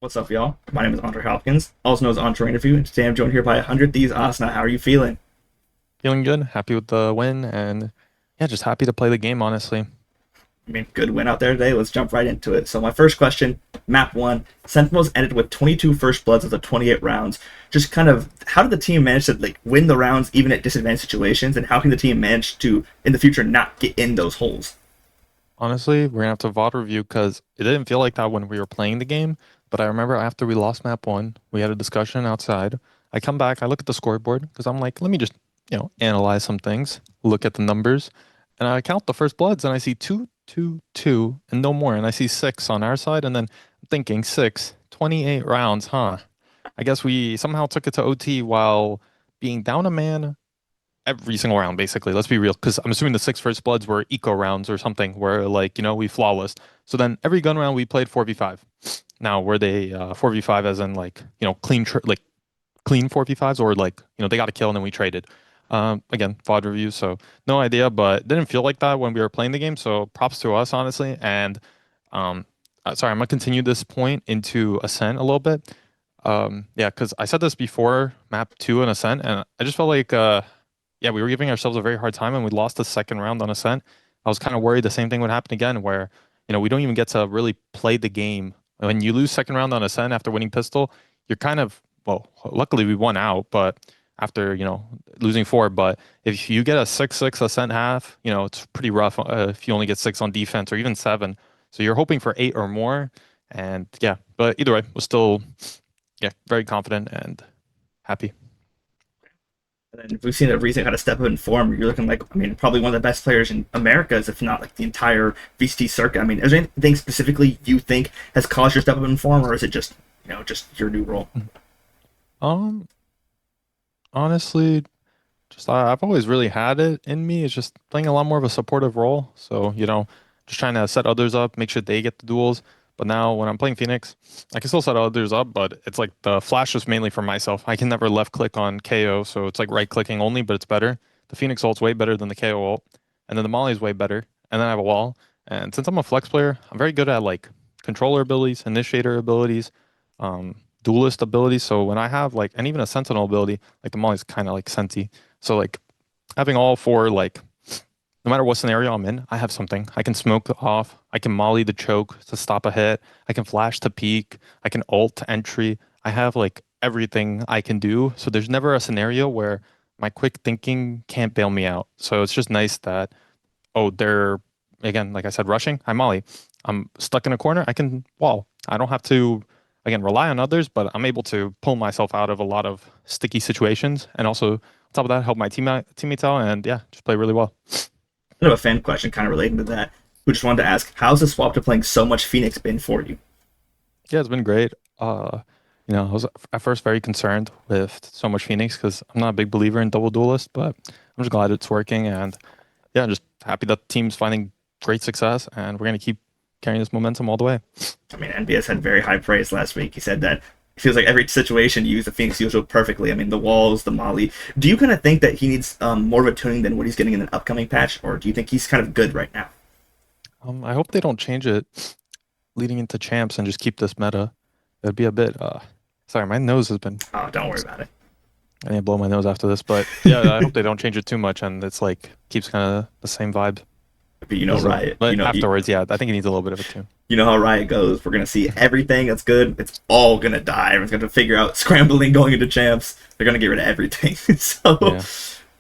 What's up, y'all? My name is Andre Hopkins, also known as Entre Interview, and today I'm joined here by 100 Thieves Asuna. How are you feeling? Feeling good, happy with the win, and yeah, just happy to play the game, honestly. I mean, good win out there today. Let's jump right into it. So, my first question, map one, Sentinels ended with 22 first bloods of the 28 rounds. Just kind of, how did the team manage to win the rounds even at disadvantaged situations, and how can the team manage to, in the future, not get in those holes? Honestly, we're gonna have to VOD review because it didn't feel like that when we were playing the game. But I remember after we lost map one, we had a discussion outside. I come back, I look at the scoreboard because I'm like, let me just, analyze some things, look at the numbers, and I count the first bloods and I see two, two, two, and no more. And I see six on our side, and then I'm thinking 28 rounds, huh? I guess we somehow took it to OT while being down a man every single round, basically. Let's be real, because I'm assuming the six first bloods were eco rounds or something, where we flawless. So then every gun round we played 4v5. Now were they 4v5 as in clean 4v5s, or they got a kill and then we traded? Again, VOD review, so no idea, but it didn't feel like that when we were playing the game. So props to us, honestly. And sorry, I'm gonna continue this point into Ascent a little bit. Yeah, because I said this before map two and Ascent, and I just felt like yeah, we were giving ourselves a very hard time and we lost the second round on Ascent. I was kind of worried the same thing would happen again, where, we don't even get to really play the game. When you lose second round on Ascent after winning pistol, you're kind of, well, luckily we won out, but after, losing four. But if you get a 6-6 Ascent half, it's pretty rough if you only get six on defense or even seven. So you're hoping for eight or more. And yeah, but either way, was still, yeah, very confident and happy. And then we've seen a recent kind of step up in form. You're looking like, I mean, probably one of the best players in Americas, if not like the entire VCT circuit. I mean, is there anything specifically you think has caused your step up in form, or is it just, just your new role? Um, Honestly, just I've always really had it in me. It's just playing a lot more of a supportive role. So, just trying to set others up, make sure they get the duels. But now when I'm playing Phoenix, I can still set others up, but it's like the flash is mainly for myself. I can never left click on KO, so it's like right clicking only, but it's better. The Phoenix ult's way better than the KO ult, and then the Molly is way better. And then I have a wall. And since I'm a flex player, I'm very good at like controller abilities, initiator abilities, duelist abilities. So when I have like, and even a sentinel ability, like the Molly's kind of like senti. So like having all four, like no matter what scenario I'm in, I have something. I can smoke off. I can molly the choke to stop a hit. I can flash to peek. I can ult to entry. I have like everything I can do. So there's never a scenario where my quick thinking can't bail me out. So it's just nice that, oh, they're, again, like I said, rushing. I'm molly. I'm stuck in a corner. I can wall. I don't have to, again, rely on others, but I'm able to pull myself out of a lot of sticky situations, and also on top of that, help my teammates out, and yeah, just play really well. I have a fan question kind of relating to that, who just wanted to ask, how's the swap to playing so much Phoenix been for you? Yeah, it's been great. I was at first very concerned with so much Phoenix because I'm not a big believer in double duelist, but I'm just glad it's working, and yeah, I'm just happy that the team's finding great success, and we're gonna keep carrying this momentum all the way. I mean, NBS had very high praise last week. He said that it feels like every situation you use the Phoenix usual perfectly. I mean, the walls, the molly. Do you kind of think that he needs more of a tuning than what he's getting in an upcoming patch, or do you think he's kind of good right now? I hope they don't change it leading into champs and just keep this meta. It'd be a bit sorry, my nose has been Oh, don't worry about I need to blow my nose after this, but yeah, I hope they don't change it too much and it's like keeps kind of the same vibe. but Because Riot, but afterwards, yeah, I think it needs a little bit of a tune. you know how Riot goes. We're gonna see everything that's good. It's all gonna die. Everyone's gonna figure out scrambling going into champs. They're gonna get rid of everything. So, Yeah,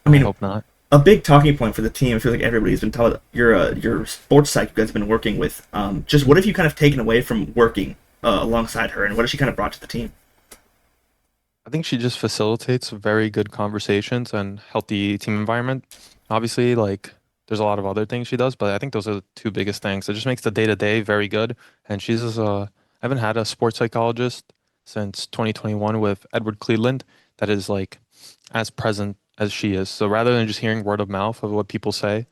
I I mean, hope not. a big talking point for the team. I feel like everybody's been telling your sports psych you guys have been working with. Just what have you kind of taken away from working alongside her, and what has she kind of brought to the team? I think she just facilitates very good conversations and healthy team environment. Obviously, like there's a lot of other things she does, but I think those are the two biggest things. It just makes the day to day very good. And she's just I haven't had a sports psychologist since 2021 with Edward Cleveland that is like as present as she is. So rather than just hearing word of mouth of what people say,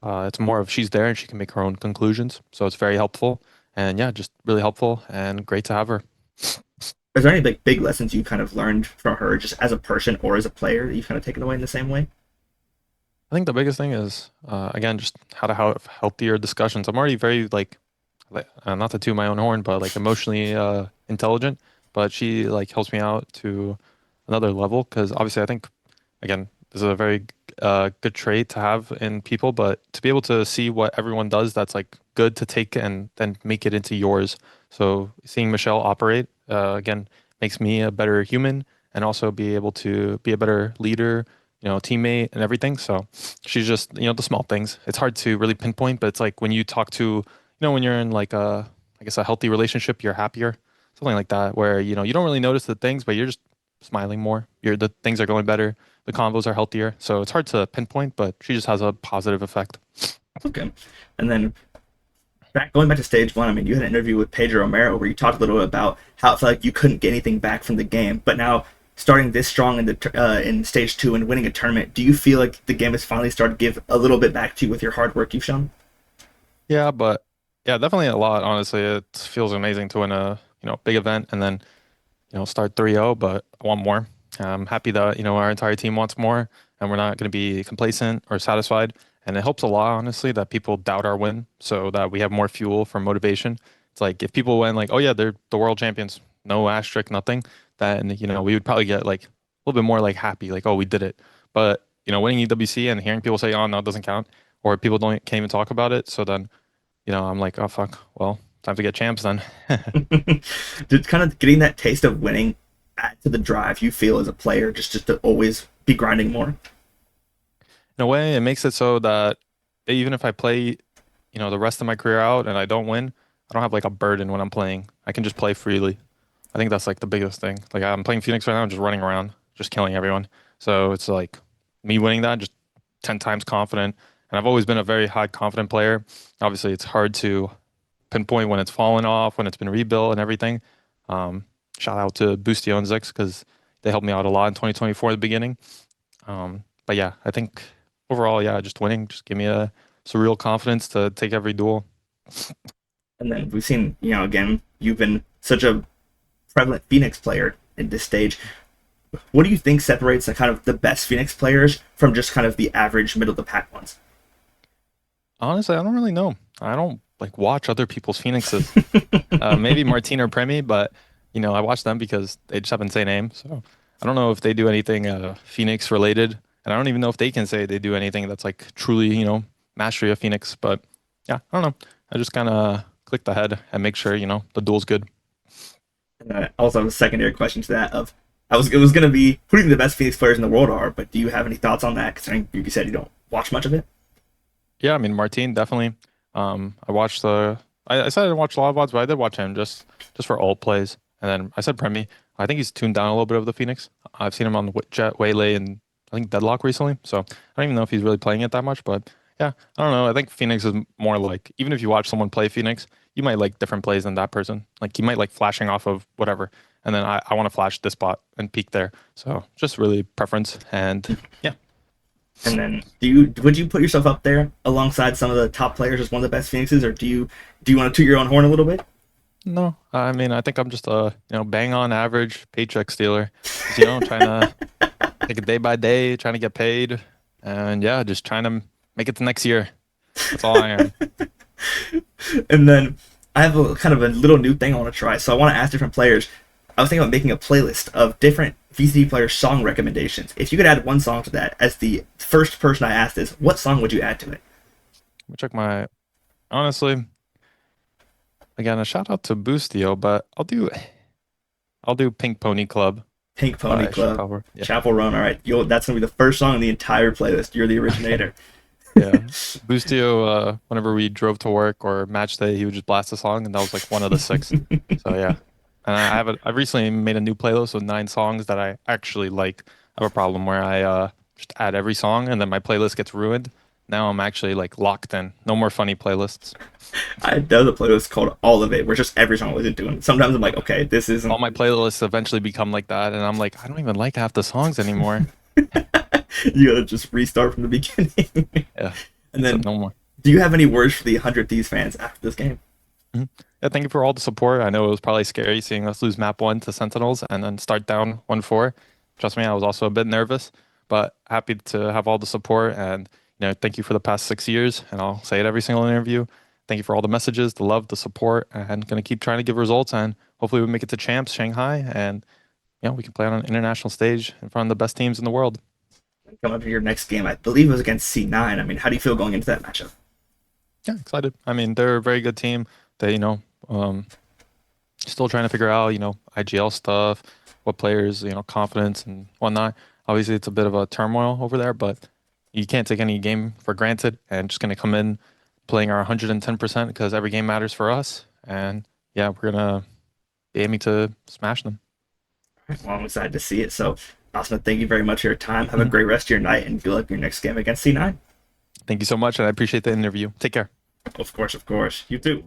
it's more of she's there and she can make her own conclusions. So it's very helpful. And yeah, just really helpful and great to have her. Is there any big lessons you kind of learned from her, just as a person or as a player, that you've kind of taken away in the same way? I think the biggest thing is again just how to have healthier discussions. I'm already very like like not to toot my own horn, but like emotionally intelligent. But she like helps me out to another level because obviously I think again this is a very good trait to have in people, but to be able to see what everyone does that's like good to take and then make it into yours. So seeing Michelle operate again makes me a better human and also be able to be a better leader, teammate and everything. So she's just, the small things. It's hard to really pinpoint, but it's like when you talk to, when you're in like I guess a healthy relationship, you're happier, something like that, where, you don't really notice the things, but you're just smiling more. The things are going better. The combos are healthier. So it's hard to pinpoint, but she just has a positive effect. Okay. And then going back to stage one, I mean, you had an interview with Pedro Romero where you talked a little bit about how it felt like you couldn't get anything back from the game, but now starting this strong in the in stage two and winning a tournament, do you feel like the game has finally started to give a little bit back to you with your hard work you've shown? Yeah, but yeah, definitely a lot, honestly. It feels amazing to win a, big event and then, start 3-0, but I want more. I'm happy that, our entire team wants more and we're not going to be complacent or satisfied. And it helps a lot, honestly, that people doubt our win so that we have more fuel for motivation. It's like if people went like, oh yeah, they're the world champions, no asterisk, nothing, then, we would probably get like a little bit more like happy, like, oh, we did it. But, winning EWC and hearing people say, oh, no, it doesn't count, or people don't can't even talk about it. So then, I'm like, oh fuck, well, time to get champs then. Did kind of getting that taste of winning add to the drive you feel as a player just to always be grinding more? In a way, it makes it so that even if I play, the rest of my career out and I don't win, I don't have like a burden when I'm playing. I can just play freely. I think that's like the biggest thing. Like I'm playing Phoenix right now, I'm just running around, just killing everyone. So it's like me winning that, just 10 times confident. And I've always been a very high confident player. Obviously, it's hard to pinpoint when it's fallen off, when it's been rebuilt and everything. Um, Shout out to Boostio and Zix because they helped me out a lot in 2024 at the beginning. But yeah, I think overall, yeah, just winning just give me a surreal confidence to take every duel. And then we've seen, again, you've been such a prevalent Phoenix player in this stage. What do you think separates the kind of the best Phoenix players from just kind of the average middle of the pack ones? Honestly, I don't really know. I don't like watch other people's Phoenixes. Maybe Martin or Premi, but I watch them because they just have insane name. So I don't know if they do anything Phoenix related, and I don't even know if they can say they do anything that's like truly, mastery of Phoenix. But yeah, I don't know. I just kind of click the head and make sure the duel's good. And also, a secondary question to that of, it was going to be who do you think the best Phoenix players in the world are, but do you have any thoughts on that? Considering you said you don't watch much of it. Yeah, I mean Martin definitely. I watched I said I didn't watch a lot of VODs, but I did watch him just for old plays. And then I said Premi. I think he's tuned down a little bit of the Phoenix. I've seen him on the Jet Waylay and I think Deadlock recently. So I don't even know if he's really playing it that much, but yeah, I don't know. I think Phoenix is more like even if you watch someone play Phoenix, you might like different plays than that person. Like you might like flashing off of whatever. And then I want to flash this spot and peek there. So just really preference and yeah. And then, would you put yourself up there alongside some of the top players as one of the best Phoenixes, or do you want to toot your own horn a little bit? No, I mean, I think I'm just a, bang on average paycheck stealer. Just, trying to take it day by day, trying to get paid. And yeah, just trying to make it to next year. That's all I am. And then I have a kind of a little new thing I want to try. So I want to ask different players. I was thinking about making a playlist of different VCT player song recommendations. If you could add one song to that, as the first person I asked is, what song would you add to it? Let me check honestly, again, a shout out to Boostio, but I'll do Pink Pony Club Pink Pony by Club, Chapel. Yeah. Chapel Run. All right, that's gonna be the first song in the entire playlist. You're the originator. Yeah. Boostio, whenever we drove to work or match day, he would just blast a song, and that was like one of the six. So yeah. And I've recently made a new playlist with 9 songs that I actually like. I have a problem where I just add every song and then my playlist gets ruined. Now I'm actually like locked in. No more funny playlists. I done a playlist called All of It, where just every song wasn't doing. Sometimes I'm like, okay, this isn't. All my playlists eventually become like that, and I'm like, I don't even like half the songs anymore. You gotta just restart from the beginning. Yeah. And So then, no more. do you have any words for the 100 Thieves fans after this game? Mhm. Yeah, thank you for all the support. I know it was probably scary seeing us lose map 1 to Sentinels and then start down 1-4. Trust me, I was also a bit nervous, but happy to have all the support and thank you for the past 6 years. And I'll say it every single interview. thank you for all the messages, the love, the support, and gonna keep trying to give results. And hopefully, we make it to champs Shanghai, and we can play on an international stage in front of the best teams in the world. Come up to your next game, I believe it was against C9. I mean, how do you feel going into that matchup? Yeah, excited. I mean, they're a very good team. They, um, still trying to figure out, IGL stuff, what players, confidence and whatnot. Obviously, it's a bit of a turmoil over there, but you can't take any game for granted and just going to come in playing our 110% because every game matters for us. And yeah, we're going to be aiming to smash them. Well, I'm excited to see it. So, Asuna, thank you very much for your time. Have a Mhm. great rest of your night, and good luck in your next game against C9. Thank you so much, and I appreciate the interview. Take care. Of course, of course. You too.